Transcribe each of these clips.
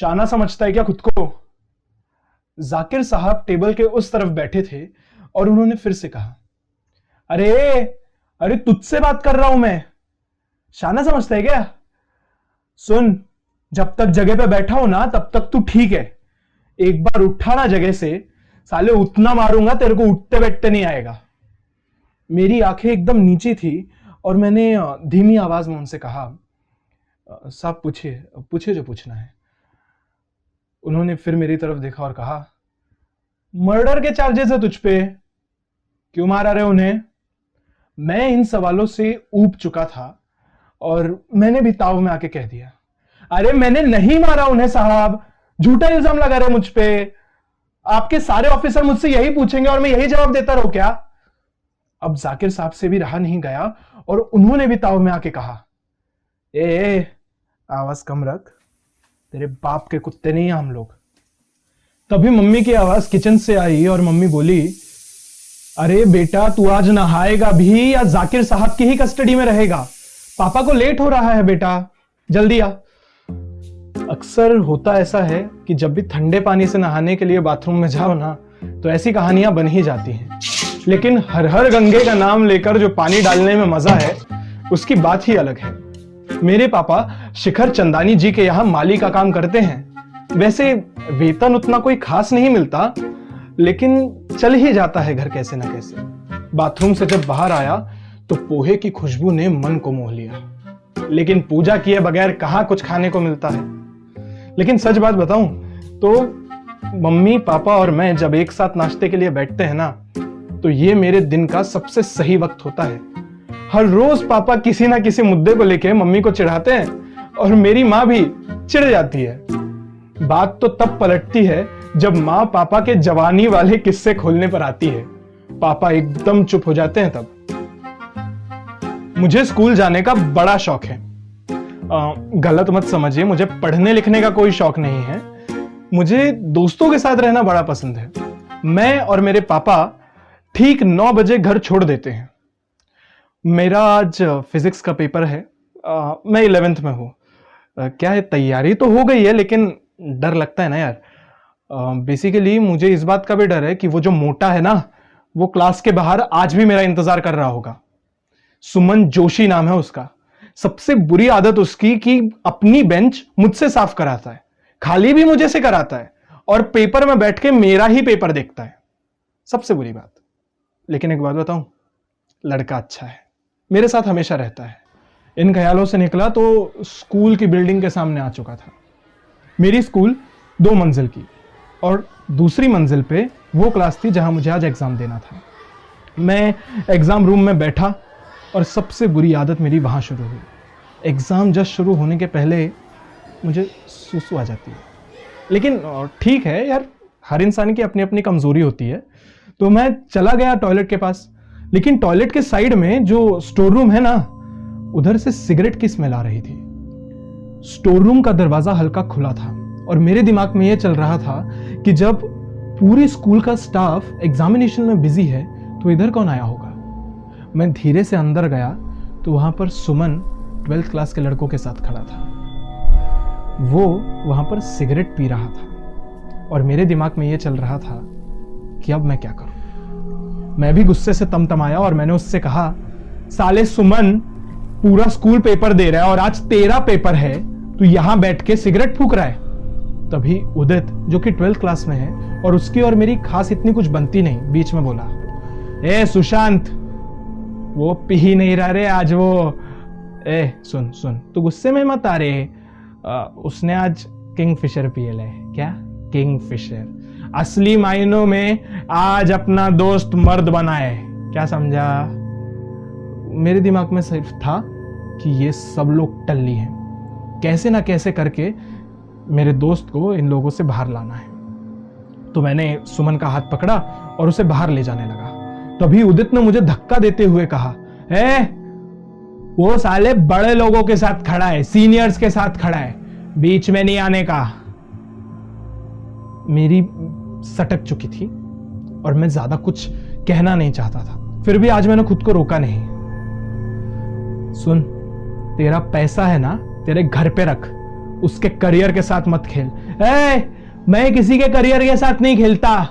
शाना समझता है क्या खुद को? जाकिर साहब टेबल के उस तरफ बैठे थे और उन्होंने फिर से कहा, अरे अरे तुझसे बात कर रहा हूं मैं, शाना समझता है क्या? सुन, जब तक जगह पे बैठा हो ना तब तक तू ठीक है, एक बार उठा ना जगह से, साले उतना मारूंगा तेरे को उठते बैठते नहीं आएगा। मेरी आंखें एकदम नीचे थी और मैंने धीमी आवाज में उनसे कहा, साहब पूछिए पूछिए जो पूछना है। उन्होंने फिर मेरी तरफ देखा और कहा, मर्डर के चार्जेस है तुझ पे, क्यों मारा रहे उन्हें? मैं इन सवालों से ऊब चुका था और मैंने भी ताव में आके कह दिया, अरे मैंने नहीं मारा उन्हें साहब, झूठा इल्जाम लगा रहे मुझ पे। आपके सारे ऑफिसर मुझसे यही पूछेंगे और मैं यही जवाब देता रहूं क्या? अब जाकिर साहब से भी रहा नहीं गया और उन्होंने भी ताव में आके कहा, ए आवाज कम रख, तेरे बाप के कुत्ते नहीं हैं हम लोग। तभी मम्मी की आवाज किचन से आई और मम्मी बोली, अरे बेटा तू आज नहाएगा भी या जाकिर साहब की ही कस्टडी में रहेगा? पापा को लेट हो रहा है बेटा, जल्दी आ। अक्सर होता ऐसा है कि जब भी ठंडे पानी से नहाने के लिए बाथरूम में जाओ ना तो ऐसी कहानियां बन ही जाती हैं, लेकिन हर हर गंगे का नाम लेकर जो पानी डालने में मजा है उसकी बात ही अलग है। मेरे पापा शिखर चंदानी जी के यहाँ माली का काम करते हैं। वैसे वेतन उतना कोई खास नहीं मिलता, लेकिन चल ही जाता है घर कैसे ना कैसे। बाथरूम से जब बाहर आया तो पोहे की खुशबू ने मन को मोह लिया, लेकिन पूजा किए बगैर कहाँ कुछ खाने को मिलता है। लेकिन सच बात बताऊं तो मम्मी पापा और मैं जब एक साथ नाश्ते के लिए बैठते हैं ना तो ये मेरे दिन का सबसे सही वक्त होता है। हर रोज पापा किसी ना किसी मुद्दे को लेके मम्मी को चिढ़ाते हैं और मेरी माँ भी चिढ़ जाती है। बात तो तब पलटती है जब माँ पापा के जवानी वाले किस्से खोलने पर आती है। पापा एकदम चुप हो जाते हैं। तब मुझे स्कूल जाने का बड़ा शौक है। गलत मत समझिए, मुझे पढ़ने लिखने का कोई शौक नहीं है। मुझे दोस्तों के साथ रहना बड़ा पसंद है। मैं और मेरे पापा ठीक 9 बजे घर छोड़ देते हैं। मेरा आज फिजिक्स का पेपर है। मैं 11th में हूँ। क्या है, तैयारी तो हो गई है लेकिन डर लगता है ना यार। बेसिकली मुझे इस बात का भी डर है कि वो जो मोटा है ना वो क्लास के बाहर आज भी मेरा इंतजार कर रहा होगा। सुमन जोशी नाम है उसका। सबसे बुरी आदत उसकी कि अपनी बेंच मुझसे साफ कराता है, खाली भी मुझे से कराता है और पेपर में बैठ के मेरा ही पेपर देखता है। सबसे बुरी बात। लेकिन एक बात बताऊं, लड़का अच्छा है, मेरे साथ हमेशा रहता है। इन ख्यालों से निकला तो स्कूल की बिल्डिंग के सामने आ चुका था। मेरी स्कूल 2 मंजिल की और दूसरी मंजिल पे वो क्लास थी जहां मुझे आज एग्जाम देना था। मैं एग्जाम रूम में बैठा और सबसे बुरी आदत मेरी वहां शुरू हुई। एग्जाम जस्ट शुरू होने के पहले मुझे सुसु आ जाती है। लेकिन ठीक है यार, हर इंसान की अपनी अपनी कमजोरी होती है। तो मैं चला गया टॉयलेट के पास, लेकिन टॉयलेट के साइड में जो स्टोर रूम है ना, उधर से सिगरेट की स्मेल आ रही थी। स्टोर रूम का दरवाजा हल्का खुला था और मेरे दिमाग में यह चल रहा था कि जब पूरी स्कूल का स्टाफ एग्जामिनेशन में बिजी है तो इधर कौन आया होगा। मैं धीरे से अंदर गया तो वहां पर सुमन 12th क्लास के लड़कों के साथ खड़ा था। वो वहां पर सिगरेट पी रहा था और मेरे दिमाग में यह चल रहा था कि अब मैं क्या करूं। मैं भी गुस्से से तमतमाया और मैंने उससे कहा, साले सुमन, पूरा स्कूल पेपर दे रहा है और आज तेरा पेपर है, तू यहां बैठ के सिगरेट फूंक रहा है। तभी उदित, जो कि 12th क्लास में है और उसकी और मेरी खास इतनी कुछ बनती नहीं, बीच में बोला, ए सुशांत, वो पी ही नहीं रहा रे आज वो। ए सुन सुन, तू गुस्से में मत आ रे, उसने आज किंगफिशर पियल है। क्या किंगफिशर? असली मायनों में आज अपना दोस्त मर्द बना है। क्या समझा? मेरे दिमाग में सिर्फ था कि ये सब लोग टल्ली हैं, कैसे ना कैसे करके मेरे दोस्त को इन लोगों से बाहर लाना है। तो मैंने सुमन का हाथ पकड़ा और उसे बाहर ले जाने लगा। तभी उदित ने मुझे धक्का देते हुए कहा, वो साले बड़े लोगों के साथ खड़ा है, सीनियर्स के साथ खड़ा है, बीच में नहीं आने का। मेरी सटक चुकी थी और मैं ज्यादा कुछ कहना नहीं चाहता था, फिर भी आज मैंने खुद को रोका नहीं। सुन, तेरा पैसा है ना, तेरे घर पे रख, उसके करियर के साथ मत खेल। मैं किसी के करियर के साथ नहीं खेलता,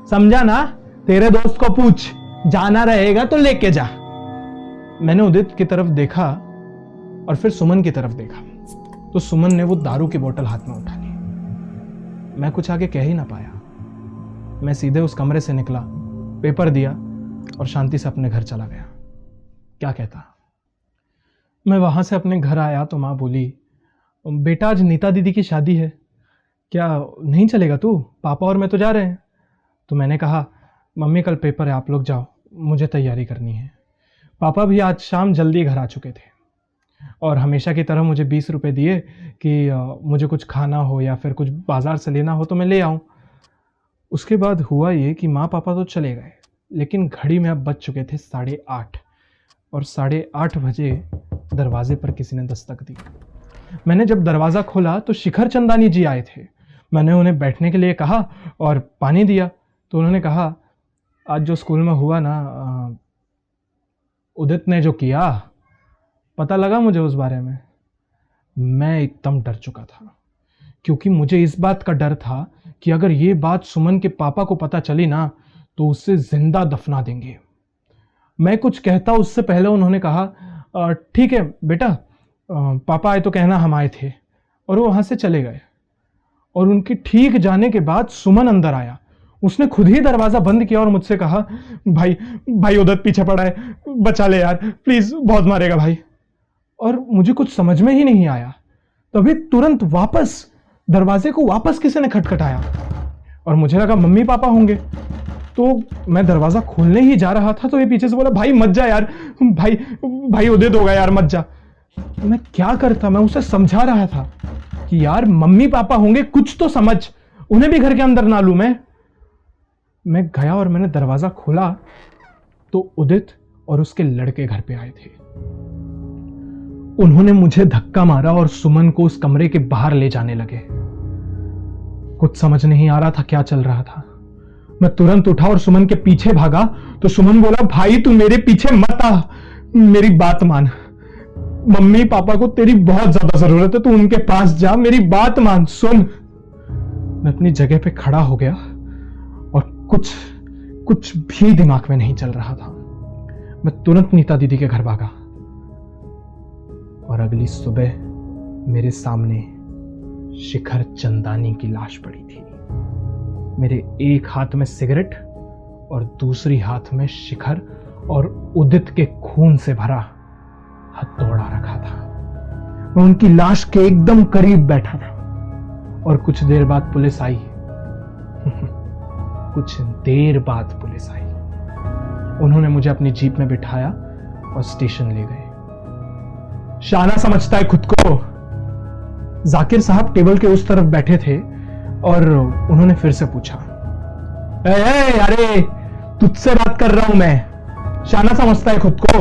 समझा ना? तेरे दोस्त को पूछ, जाना रहेगा तो लेके जा। मैंने उदित की तरफ देखा और फिर सुमन की तरफ देखा तो सुमन ने वो दारू की बोतल हाथ में उठा ली। मैं कुछ आगे कह ही ना पाया। मैं सीधे उस कमरे से निकला, पेपर दिया और शांति से अपने घर चला गया। क्या कहता? मैं वहां से अपने घर आया तो माँ बोली, बेटा आज नीता दीदी की शादी है, क्या नहीं चलेगा तू? पापा और मैं तो जा रहे हैं। तो मैंने कहा, मम्मी कल पेपर है, आप लोग जाओ, मुझे तैयारी करनी है। पापा भी आज शाम जल्दी घर आ चुके थे और हमेशा की तरह मुझे 20 रुपये दिए कि मुझे कुछ खाना हो या फिर कुछ बाजार से लेना हो तो मैं ले आऊं। उसके बाद हुआ ये कि माँ पापा तो चले गए, लेकिन घड़ी में अब बज चुके थे 8:30 और 8:30 बजे दरवाजे पर किसी ने दस्तक दी। मैंने जब दरवाज़ा खोला तो शिखर चंदानी जी आए थे। मैंने उन्हें बैठने के लिए कहा और पानी दिया तो उन्होंने कहा, आज जो स्कूल में हुआ ना, उदित ने जो किया, पता लगा मुझे उस बारे में। मैं एकदम डर चुका था क्योंकि मुझे इस बात का डर था कि अगर ये बात सुमन के पापा को पता चली ना तो उसे जिंदा दफना देंगे। मैं कुछ कहता उससे पहले उन्होंने कहा, ठीक है बेटा, पापा आए तो कहना हम आए थे, और वो वहां से चले गए। और उनके ठीक जाने के बाद सुमन अंदर आया। उसने खुद ही दरवाजा बंद किया और मुझसे कहा, भाई उदित पीछे पड़ा है, बचा ले यार प्लीज, बहुत मारेगा भाई। और मुझे कुछ समझ में ही नहीं आया। तभी तुरंत वापस दरवाजे को वापस किसी ने खटखटाया और मुझे लगा मम्मी पापा होंगे। तो मैं दरवाजा खोलने ही जा रहा था तो ये पीछे से बोला, भाई मत जा यार, भाई उदित होगा यार, मत जा। मैं क्या करता? मैं उसे समझा रहा था कि यार मम्मी पापा होंगे, कुछ तो समझ, उन्हें भी घर के अंदर ना लूं मैं गया और मैंने दरवाजा खोला तो उदित और उसके लड़के घर पे आए थे। उन्होंने मुझे धक्का मारा और सुमन को उस कमरे के बाहर ले जाने लगे। कुछ समझ नहीं आ रहा था क्या चल रहा था। मैं तुरंत उठा और सुमन के पीछे भागा तो सुमन बोला, भाई तू मेरे पीछे मत आ, मेरी बात मान, मम्मी पापा को तेरी बहुत ज्यादा जरूरत है, तू उनके पास जा, मेरी बात मान, सुन। मैं अपनी जगह पे खड़ा हो गया और कुछ भी दिमाग में नहीं चल रहा था। मैं तुरंत नीता दीदी के घर भागा और अगली सुबह मेरे सामने शिखर चंदानी की लाश पड़ी थी। मेरे एक हाथ में सिगरेट और दूसरी हाथ में शिखर और उदित के खून से भरा हथौड़ा रखा था। मैं उनकी लाश के एकदम करीब बैठा था और कुछ देर बाद पुलिस आई। कुछ देर बाद पुलिस आई। उन्होंने मुझे अपनी जीप में बिठाया और स्टेशन ले गए। शाना समझता है खुद को। जाकिर साहब टेबल के उस तरफ बैठे थे और उन्होंने फिर से पूछा, अरे तुझसे बात कर रहा हूं मैं, शाना समझता है खुद को?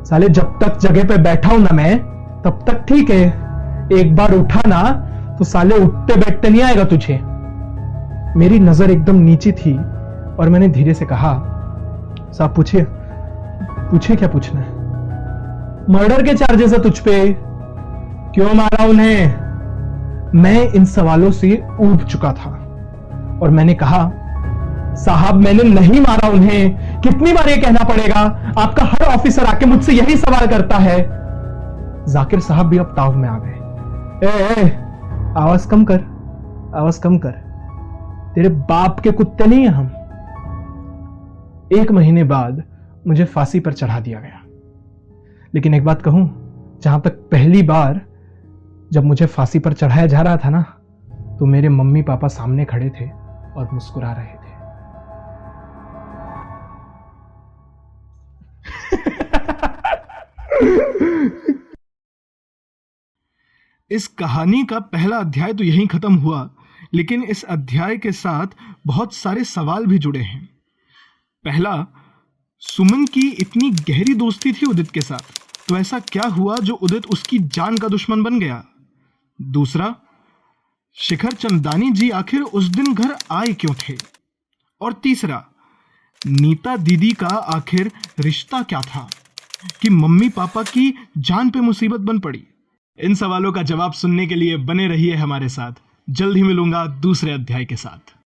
साले जब तक जगह पे बैठा हूं ना मैं, तब तक ठीक है, एक बार उठा ना तो साले उठते बैठते नहीं आएगा तुझे। मेरी नजर एकदम नीची थी और मैंने धीरे से कहा, साहब पूछिए क्या पूछना है? मर्डर के चार्जेस है तुझ पे, क्यों मारा उन्हें? मैं इन सवालों से ऊब चुका था और मैंने कहा, साहब मैंने नहीं मारा उन्हें, कितनी बार ये कहना पड़ेगा? आपका हर ऑफिसर आके मुझसे यही सवाल करता है। जाकिर साहब भी अब ताव में आ गए। आवाज कम कर, तेरे बाप के कुत्ते नहीं है हम। 1 महीने बाद मुझे फांसी पर चढ़ा दिया गया। लेकिन एक बात कहूं, जहां तक पहली बार जब मुझे फांसी पर चढ़ाया जा रहा था ना, तो मेरे मम्मी पापा सामने खड़े थे और मुस्कुरा रहे थे। इस कहानी का पहला अध्याय तो यहीं खत्म हुआ, लेकिन इस अध्याय के साथ बहुत सारे सवाल भी जुड़े हैं। पहला, सुमन की इतनी गहरी दोस्ती थी उदित के साथ, तो ऐसा क्या हुआ जो उदित उसकी जान का दुश्मन बन गया? दूसरा, शिखर चंदानी जी आखिर उस दिन घर आए क्यों थे? और तीसरा, नीता दीदी का आखिर रिश्ता क्या था कि मम्मी पापा की जान पे मुसीबत बन पड़ी? इन सवालों का जवाब सुनने के लिए बने रहिए हमारे साथ। जल्द ही मिलूंगा दूसरे अध्याय के साथ।